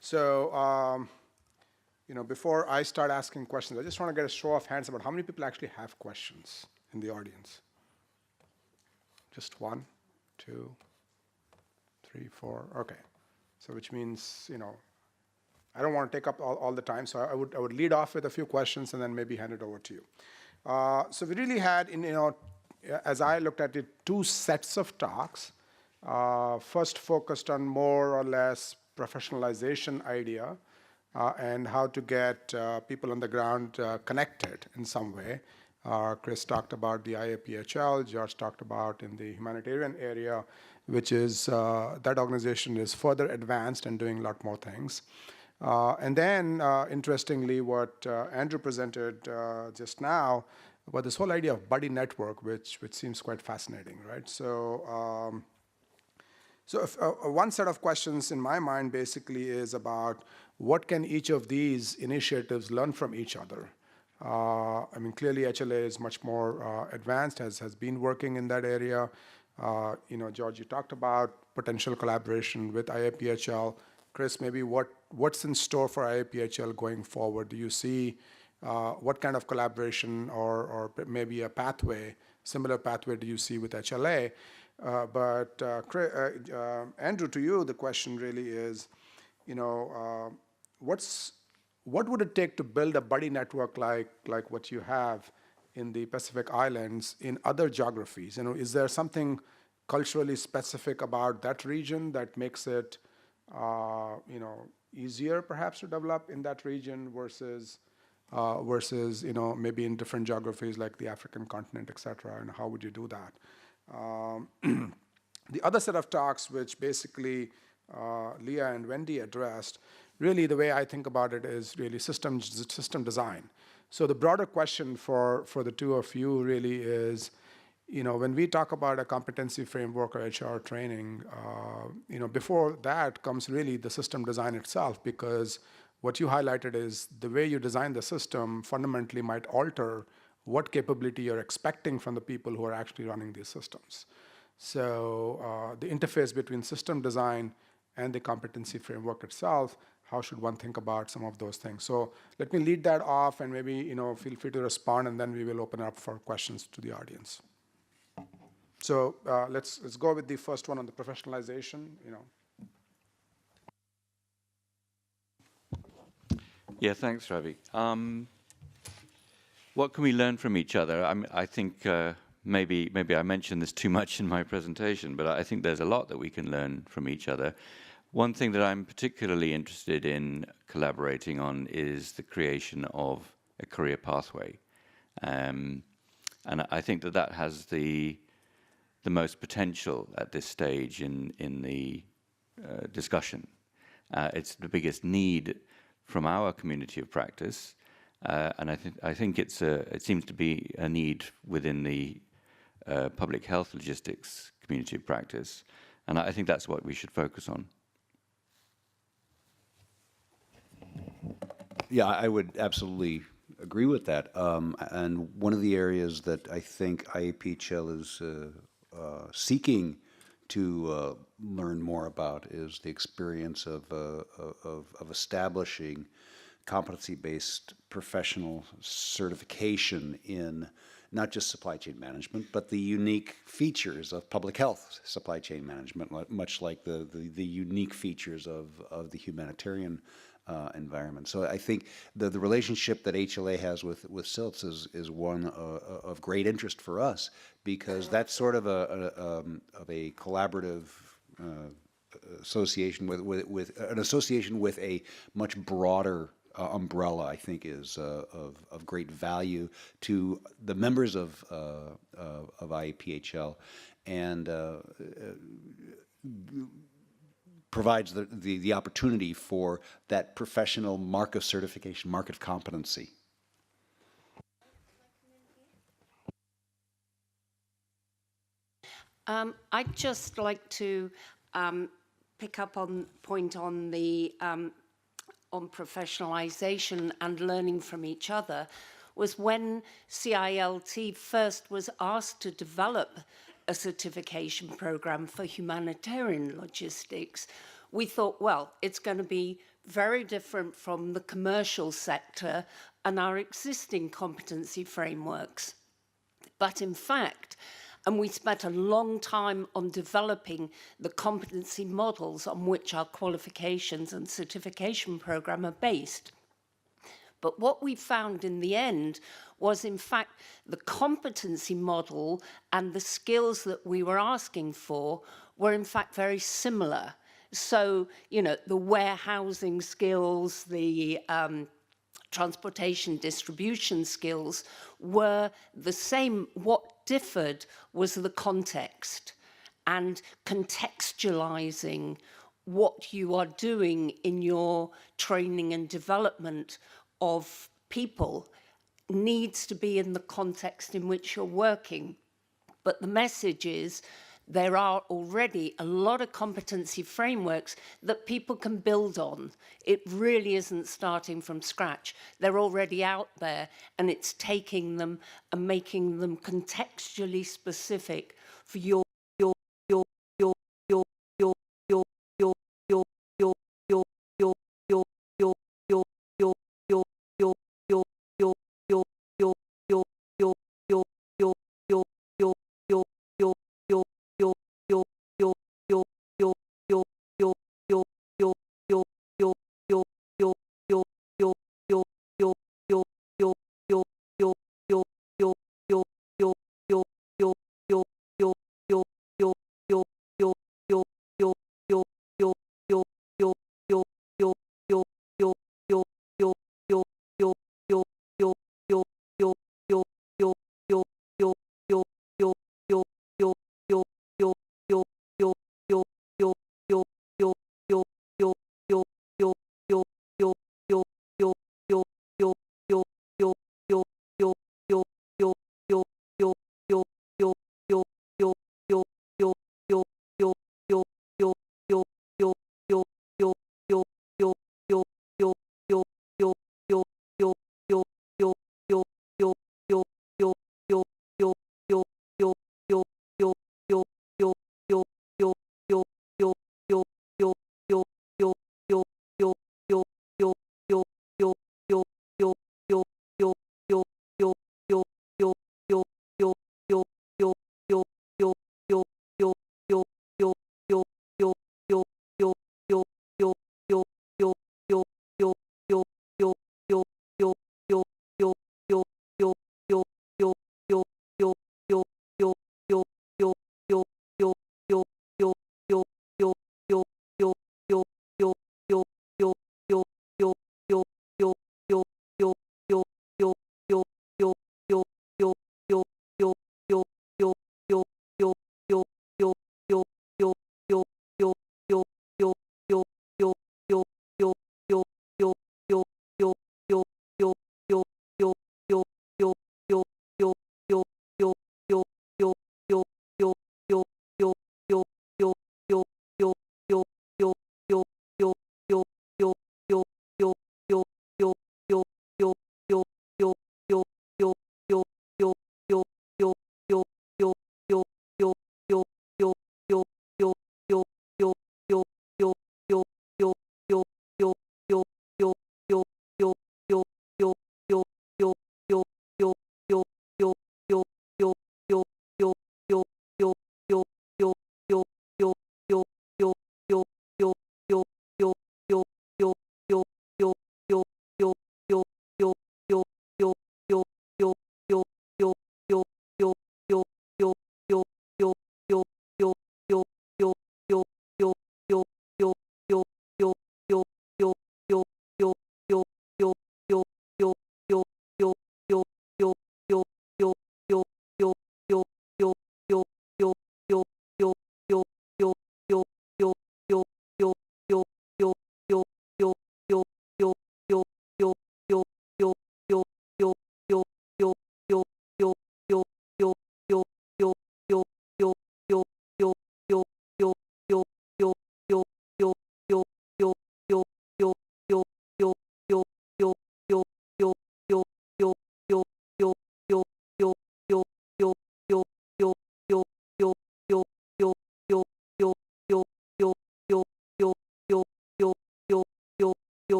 So, before I start asking questions, I just want to get a show of hands about how many people actually have questions in the audience. Just 1, 2, 3, 4. Okay. So which means, I don't want to take up all the time, so I would lead off with a few questions and then maybe hand it over to you. So we really had, as I looked at it, 2 sets of talks. First focused on more or less professionalization idea and how to get people on the ground connected in some way. Chris talked about the IAPHL, George talked about in the humanitarian area, which is, that organization is further advanced and doing a lot more things. And then, interestingly, what Andrew presented just now about this whole idea of buddy network, which seems quite fascinating, right? So, one set of questions in my mind basically is about what can each of these initiatives learn from each other? I mean, clearly HLA is much more advanced, has been working in that area. George, you talked about potential collaboration with IAPHL. Chris, maybe what's in store for IAPHL going forward? Do you see what kind of collaboration or maybe a pathway, similar pathway do you see with HLA? Andrew, to you, the question really is, what would it take to build a buddy network like what you have in the Pacific Islands in other geographies? Is there something culturally specific about that region that makes it, easier perhaps to develop in that region versus maybe in different geographies like the African continent, et cetera, and how would you do that? The other set of talks, which basically Leah and Wendy addressed, really the way I think about it is really system design. So the broader question for the two of you really is, when we talk about a competency framework or HR training, before that comes really the system design itself, because what you highlighted is the way you design the system fundamentally might alter what capability you're expecting from the people who are actually running these systems. So the interface between system design and the competency framework itself, how should one think about some of those things? So let me lead that off and maybe feel free to respond, and then we will open up for questions to the audience. So let's go with the first one on the professionalization. Yeah, thanks, Ravi. What can we learn from each other? I think maybe I mentioned this too much in my presentation, but I think there's a lot that we can learn from each other. One thing that I'm particularly interested in collaborating on is the creation of a career pathway. And I think that has the most potential at this stage in the discussion. It's the biggest need from our community of practice, and I think it seems to be a need within the public health logistics community of practice, and I think that's what we should focus on. Yeah, I would absolutely agree with that. And one of the areas that I think IAPHL is seeking to learn more about is the experience of establishing competency-based professional certification in not just supply chain management, but the unique features of public health supply chain management, much like the unique features of the humanitarian environment. So I think the relationship that HLA has with SILTS is one of great interest for us, because that's sort of a collaborative association with an association with a much broader umbrella, I think, is of great value to the members of IAPHL, and provides the opportunity for that professional mark of certification, mark of competency. I'd just like to pick up on point on the on professionalization and learning from each other. Was when CILT first was asked to develop a certification program for humanitarian logistics, we thought, well, it's going to be very different from the commercial sector and our existing competency frameworks. But in fact, and we spent a long time on developing the competency models on which our qualifications and certification program are based. But what we found in the end was, in fact, the competency model and the skills that we were asking for were, in fact, very similar. So, you know, the warehousing skills, the transportation distribution skills were the same. What differed was the context and contextualizing what you are doing in your training and development of people needs to be in the context in which you're working. But the message is there are already a lot of competency frameworks that people can build on. It really isn't starting from scratch. They're already out there, and it's taking them and making them contextually specific for your